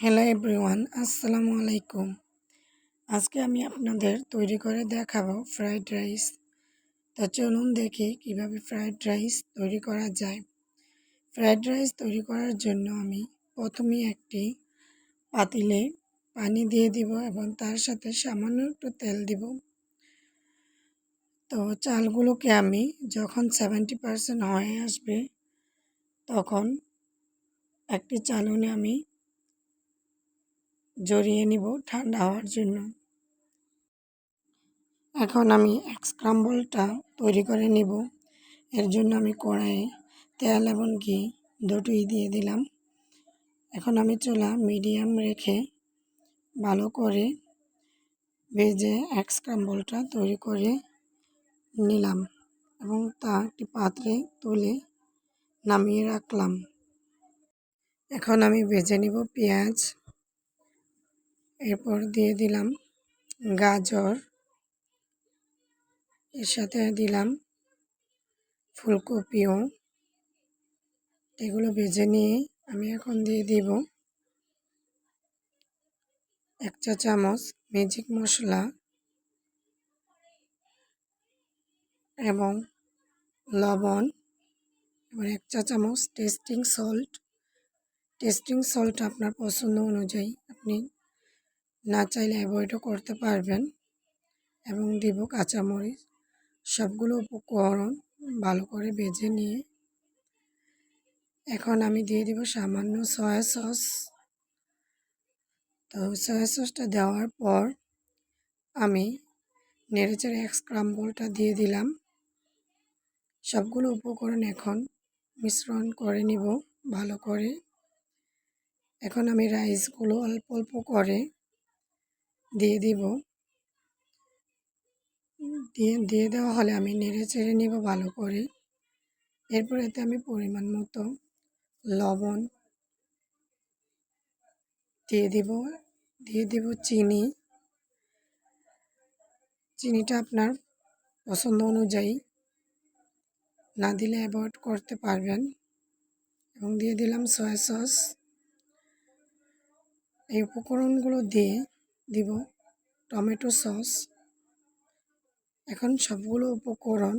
Hello everyone, আসসালামু আলাইকুম। আজকে আমি আপনাদের তৈরি করে দেখাবো ফ্রাইড রাইস। তো চলুন দেখি কিভাবে ফ্রাইড রাইস তৈরি করা যায়। ফ্রাইড রাইস তৈরি করার জন্য আমি প্রথমেই একটি পাতিলে পানি দিয়ে দিব এবং তার সাথে সামান্য একটু তেল দিব। তো চালগুলোকে আমি যখন 70% হয়ে আসবে তখন একটি চালুনে আমি জড়িয়ে নিব ঠান্ডা হওয়ার জন্য। এখন আমি এগ স্ক্রাম্বলটা তৈরি করে নিব। এর জন্য আমি কড়াইয়ে তেল এবং ঘি দুটোই দিয়ে দিলাম। এখন আমি চুলা মিডিয়াম রেখে ভালো করে ভেজে এগ স্ক্রাম্বলটা তৈরি করে নিলাম এবং তা একটি পাত্রে তুলে নামিয়ে রাখলাম। এখন আমি ভেজে নিব পেঁয়াজ, এরপর দিয়ে দিলাম গাজর, এর সাথে দিলাম ফুলকপিও। এগুলো ভেজে নিয়ে আমি এখন দিয়ে দিব 1 চা চামচ ম্যাজিক মশলা এবং লবণ এবং 1 চা চামচ টেস্টিং সল্ট আপনার পছন্দ অনুযায়ী আপনি না চাইলে অ্যাভয়েডও করতে পারবেন এবং দিব কাঁচামরিচ। সবগুলো উপকরণ ভালো করে ভেজে নিয়ে এখন আমি দিয়ে দিব সামান্য সয়া সস। তো সয়া সসটা দেওয়ার পর আমি নেড়েচেড়ে এগ স্ক্রাম্বলটা দিয়ে দিলাম। সবগুলো উপকরণ এখন মিশ্রণ করে নিব ভালো করে। এখন আমি রাইসগুলো অল্প অল্প করে দিয়ে দিব। দিয়ে দেওয়া হলে আমি নেড়েচেড়ে নিব ভালো করে। এরপর এতে আমি পরিমাণ মতো লবণ দিয়ে দিব চিনিটা আপনার পছন্দ অনুযায়ী, না দিলে অ্যাভয়েড করতে পারবেন। এবং দিয়ে দিলাম সয়া সস। এই উপকরণগুলো দিয়ে দিব টমেটো সস। এখন সবগুলো উপকরণ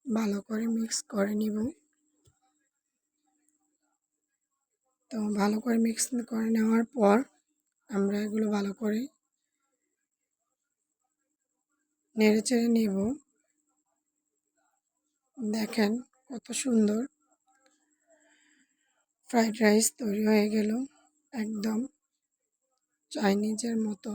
ভালো করে মিক্স করে নিব। তো ভালো করে মিক্স করে নেওয়ার পর আমরা এগুলো ভালো করে নেড়েচেড়ে নেব। দেখেন কত সুন্দর ফ্রাইড রাইস তৈরি হয়ে গেল, একদম চাইনিজের মতো।